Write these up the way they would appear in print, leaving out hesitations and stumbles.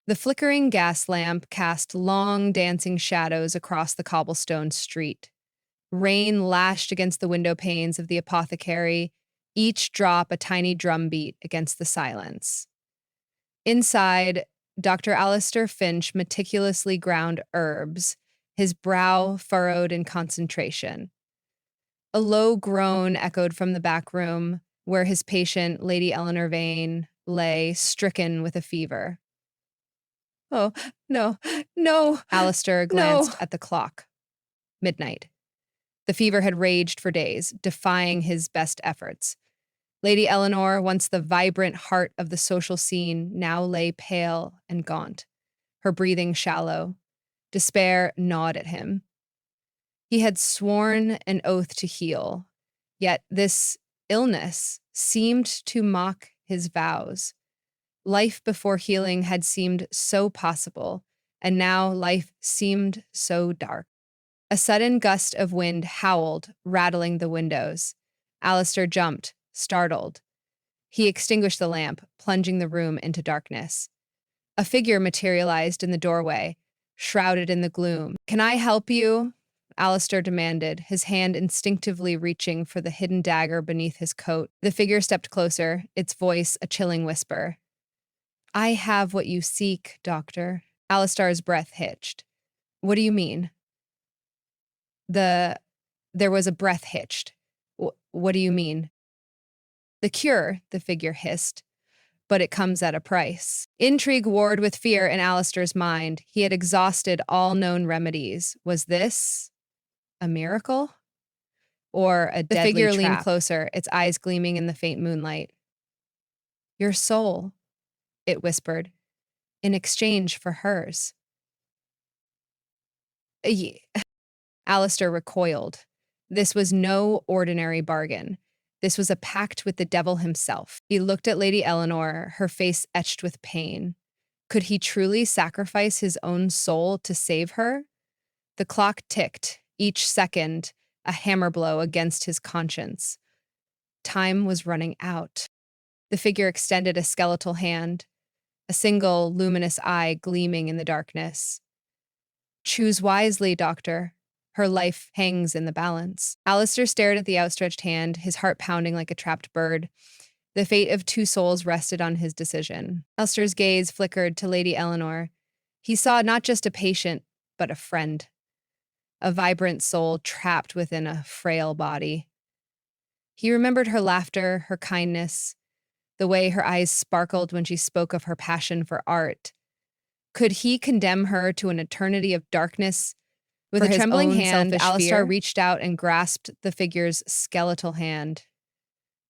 The flickering gas lamp cast long, dancing shadows across the cobblestone street. Rain lashed against the window panes of the apothecary, each drop a tiny drumbeat against the silence. Inside, Dr. Alistair Finch meticulously ground herbs, his brow furrowed in concentration. A low groan echoed from the back room, where his patient, Lady Eleanor Vane, lay stricken with a fever. Oh, no, no, Alistair glanced at the clock. Midnight. The fever had raged for days, defying his best efforts. Lady Eleanor, once the vibrant heart of the social scene, now lay pale and gaunt, her breathing shallow. Despair gnawed at him. He had sworn an oath to heal, yet this illness seemed to mock his vows. Life before healing had seemed so possible, and now life seemed so dark. A sudden gust of wind howled, rattling the windows. Alistair jumped, startled. He extinguished the lamp, plunging the room into darkness. A figure materialized in the doorway, shrouded in the gloom. "Can I help you?" Alistair demanded, his hand instinctively reaching for the hidden dagger beneath his coat. The figure stepped closer, its voice a chilling whisper. "I have what you seek, Doctor." Alistair's breath hitched. "What do you mean?" There was a breath hitched. What do you mean?" "The cure," the figure hissed, "but it comes at a price." Intrigue warred with fear in Alistair's mind. He had exhausted all known remedies. Was this a miracle? Or a deadly trap? The figure leaned closer, its eyes gleaming in the faint moonlight. "Your soul," it whispered, "in exchange for hers." Alistair recoiled. This was no ordinary bargain. This was a pact with the devil himself. He looked at Lady Eleanor, her face etched with pain. Could he truly sacrifice his own soul to save her? The clock ticked, each second a hammer blow against his conscience. Time was running out. The figure extended a skeletal hand, a single luminous eye gleaming in the darkness. "Choose wisely, Doctor. Her life hangs in the balance." Alistair stared at the outstretched hand, his heart pounding like a trapped bird. The fate of two souls rested on his decision. Alistair's gaze flickered to Lady Eleanor. He saw not just a patient, but a friend. A vibrant soul trapped within a frail body. He remembered her laughter, her kindness, the way her eyes sparkled when she spoke of her passion for art. Could he condemn her to an eternity of darkness? With a trembling hand, Alistair reached out and grasped the figure's skeletal hand.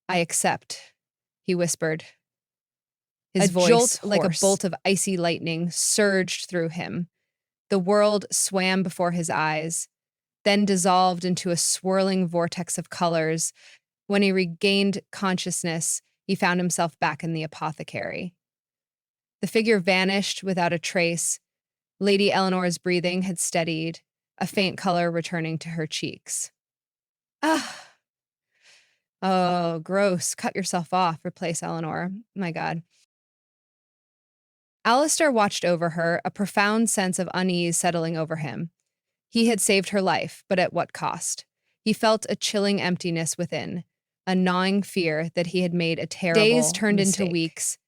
"I accept," he whispered. His voice, jolt like a bolt of icy lightning, surged through him. The world swam before his eyes, then dissolved into a swirling vortex of colors. When he regained consciousness, he found himself back in the apothecary. The figure vanished without a trace. Lady Eleanor's breathing had steadied, a faint color returning to her cheeks. "Ah! Oh, gross. Cut yourself off," replaced Eleanor. My God. Alistair watched over her, a profound sense of unease settling over him. He had saved her life, but at what cost? He felt a chilling emptiness within, a gnawing fear that he had made a terrible Days turned mistake. Into weeks.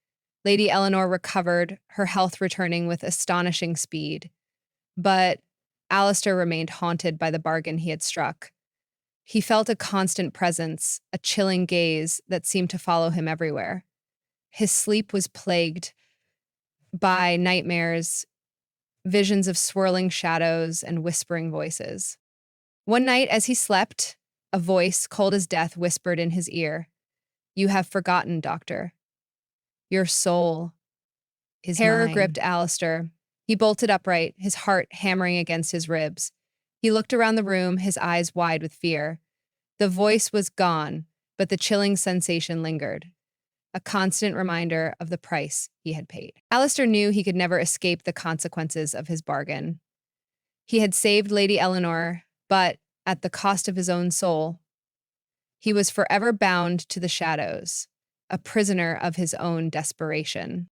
Lady Eleanor recovered, her health returning with astonishing speed. But Alistair remained haunted by the bargain he had struck. He felt a constant presence, a chilling gaze that seemed to follow him everywhere. His sleep was plagued by nightmares, visions of swirling shadows and whispering voices. One night as he slept, a voice, cold as death, whispered in his ear, "You have forgotten, Doctor. Your soul is Terror mine." Gripped Alistair. He bolted upright, his heart hammering against his ribs. He looked around the room, his eyes wide with fear. The voice was gone, but the chilling sensation lingered, a constant reminder of the price he had paid. Alistair knew he could never escape the consequences of his bargain. He had saved Lady Eleanor, but at the cost of his own soul. He was forever bound to the shadows, a prisoner of his own desperation.